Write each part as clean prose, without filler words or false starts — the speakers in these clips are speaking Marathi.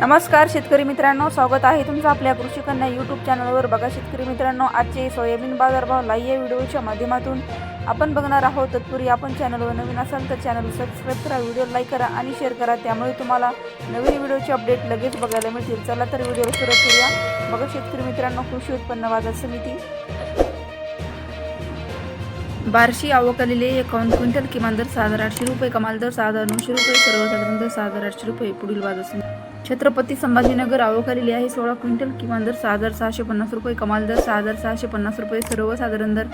नमस्कार शेतकरी मित्रांनो, स्वागत आहे तुमचं आपल्या कृषी कन्या यूट्यूब चॅनलवर। बघा शेतकरी मित्रांनो, आजचे सोयाबीन बाजारभाव लाईव्ह या व्हिडिओच्या माध्यमातून आपण बघणार आहोत। तत्पूर्वी आपण चॅनलवर नवीन असाल तर चॅनल सबस्क्राइब करा, व्हिडिओ लाईक करा आणि शेअर करा, त्यामुळे तुम्हाला नवीन व्हिडिओचे अपडेट लगेच बघायला मिळतील। चला तर व्हिडिओ सुरू करूया। बघा शेतकरी मित्रांनो, कृषी उत्पन्न बाजार समिती बार्शी आवक आलेली 51 क्विंटल, किमान दर 6,800 रुपये, कमाल दर 6,900 रुपये, सर्वसाधारण दर 6,800 रुपये। पुढील बाजार समिती छत्रपती संभाजीनगर आवक आलेली आहे 16 क्विंटल, किमान दर 6,650 रुपये, कमाल दर 6,650 रुपये, सर्वसाधारण दर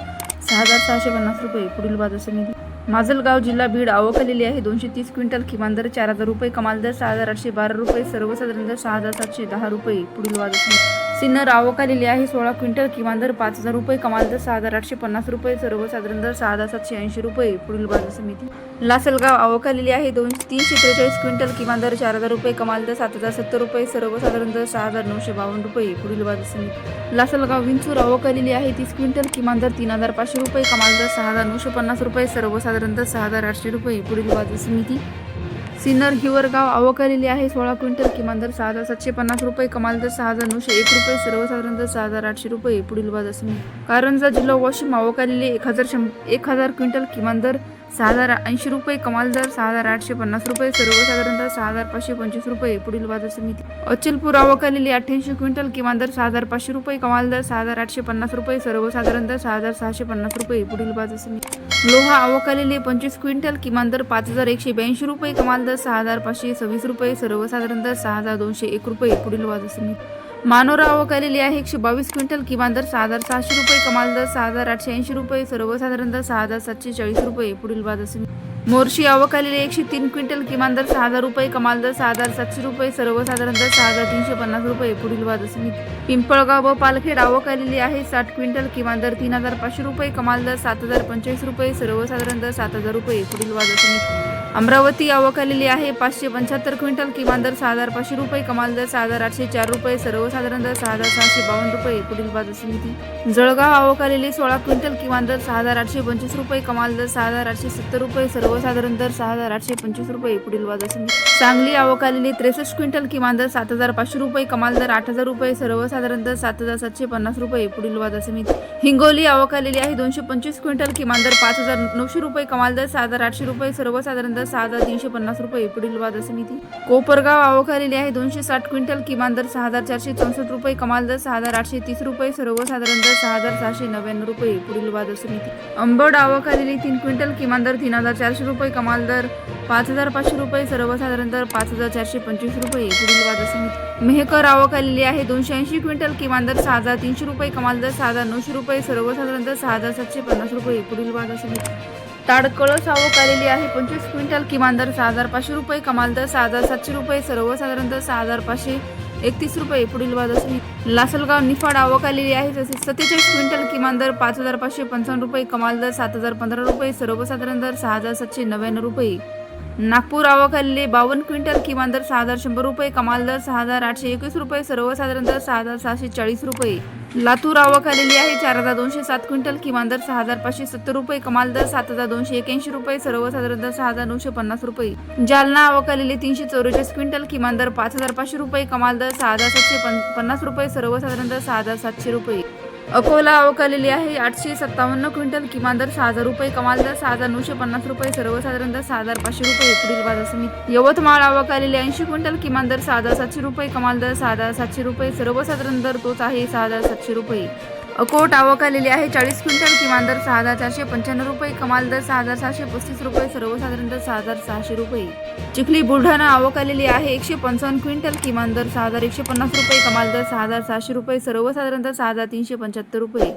6,650 रुपये। पुढील बाजार समिती माजलगाव जिल्हा बीड आवक आलेली आहे 230 क्विंटल, किमान दर 4,000 रुपये, कमाल दर 6,812 रुपये, सर्वसाधारण दर 6,710 रुपये। पुढील बाजार समिती सिन्नर आवक आलेली आहे 16 क्विंटल, किमान दर 5,000 रुपये, कमाल दर 6,850 रुपये, सर्वसाधारण दर 6,780 रुपये। पुढील बाजार समिती लासलगाव आवक आलेली आहे 343 क्विंटल, किमान दर 4,000 रुपये, कमाल दर 7,070 रुपये, सर्वसाधारण दर 6,952 रुपये। पुढील बाजार समिती लासलगाव विंचूर आवक आलेली आहे 30 क्विंटल, किमान दर 3,500 रुपये, कमाल दर 6,950 रुपये, सर्वसाधारण दर 6,800 रुपये। पुढील बाजार समिती सिन्नर हिवरगाव आवक आलेली आहे 16 क्विंटल, किमान दर 6,750 रुपये, कमाल दर 6,901 रुपये, सर्वसाधारण दर 6,800 रुपये। पुढील बाजार समिती कारंजा जिल्हा वाशिम आवक आलेली 1,000 क्विंटल, किमान दर 6,080 रुपये, कमाल दर 6,850 रुपये, सर्वसाधारण दर 6,525 रुपये। पुढील बाजार समिती अचलपूर आवक आलेली 88 क्विंटल, किमान दर 6,500 रुपये, कमाल दर 6,850 रुपये, सर्वसाधारण दर 6,650 रुपये। पुढील बाजार समिती लोहा आवक आलेली 25 क्विंटल, किमान दर 5,182 रुपये, कमाल दर 6,526 रुपये, सर्वसाधारण दर 6,201 रुपये। पुढील बाजार समिती मानोरा आवक आलेली आहे 122 क्विंटल, किमान दर 6,600 रुपये, कमाल दर 6,880 रुपये, सर्वसाधारण दर 6,740 रुपये। पुढील बाजार समिती मोर्शी आवक आलेली 103 क्विंटल, किमान दर 6,000 रुपये, कमाल दर 6,700 रुपये, सर्वसाधारण दर 6,350 रुपये। पुढील बाजार समिती पिंपळगाव व पालखेड आवक आलेली आहे 60 क्विंटल, किमान दर 3,500 रुपये, कमाल दर 7,045 रुपये, सर्वसाधारण दर 7,000 रुपये। पुढील बाजार समिती अमरावती आवक आलेली आहे 575 क्विंटल, किमान दर 6,500 रुपये, कमाल दर 6,804 रुपये, सर्वसाधारण दर 6,652 रुपये। पुढील बाजार समिती जळगाव आवक आलेली 16 क्विंटल, किमान दर 6,825 रुपये, कमाल दर 6,870 रुपये, सर्वसाधारण दर 6,825 रुपये। पुढील बाजार समिती सांगली आवक आलेली 63 क्विंटल, किमान दर 7,500 रुपये, कमाल दर 8,000 रुपये, सर्वसाधारण दर 7,750 रुपये। पुढील बाजार समिती हिंगोली आवक आलेली आहे 225 क्विंटल, किमान दर 5,900 रुपये, कमाल दर 6,800 रुपये, सर्वसाधारण दर 6,350 रुपये। पुढील बाजार समिती कोपरगाव आवक आलेली आहे 260 क्विंटल, किमान दर 6,464 रुपये, कमाल दर 6,830 रुपये, सर्वसाधारण दर 6,699 रुपये। पुढील बाजार समिती अंबड आवक आलेली 3 क्विंटल, किमान दर 3,400 रुपये, कमाल दर 5,500 रुपये, सर्वसाधारण दर 5,425 रुपये। पुढील बाजार समिती मेहकर आवक आलेली आहे 280 क्विंटल, किमान दर 6,300 रुपये, कमाल दर 6,900 रुपये, सर्वसाधारण दर 6,750 रुपये। पुढील बाजार समिती ताडकळस आवक आलेली आहे 25 क्विंटल, किमान दर 6,500 रुपये, कमाल दर 6,700 रुपये, सर्वसाधारण दर 6,531 रुपये। पुढील बाजार समिती लासलगाव निफाड आवक आलेली आहे 47 क्विंटल, किमान दर 5,555 रुपये, कमाल दर 7,015 रुपये, सर्वसाधारण दर 6,799 रुपये। नागपूर आवक आलेली 52 क्विंटल, किमान दर 6,100 रुपये, कमाल दर 6,821 रुपये, सर्वसाधारण दर 6,740 रुपये। लातूर आवक आलेली आहे 4,207 क्विंटल, किमान दर 6,570 रुपये, कमाल दर 7,281 रुपये, सर्वसाधारण दर 6,950 रुपये। जालना आवक आलेली 344 क्विंटल, किमान दर 5,500 रुपये, कमाल दर 6,750 रुपये, सर्वसाधारण दर 6,700 रुपये। अकोला आवक आलेली आहे 857 क्विंटल, किमान दर 6,000 रुपये, कमाल दर 6,950 रुपये, सर्वसाधारण दर 6,500 रुपये। पुढील बाजार समिती यवतमाळ आवक आलेली 80 क्विंटल, किमान दर 6,700 रुपये, कमाल दर 6,700 रुपये, सर्वसाधारण दर तोच आहे 6,700 रुपये। अकोट आवक आलेली आहे 40 क्विंटल, किमान दर 6,495 रुपये, कमाल दर 6,735 रुपये, सर्वसाधारण दर 6,600 रुपये। चिखली बुलढाणा आवक आलेली आहे 155 क्विंटल, किमान दर 6,150 रुपये, कमाल दर 6,600 रुपये, सर्वसाधारण दर 6,375 रुपये।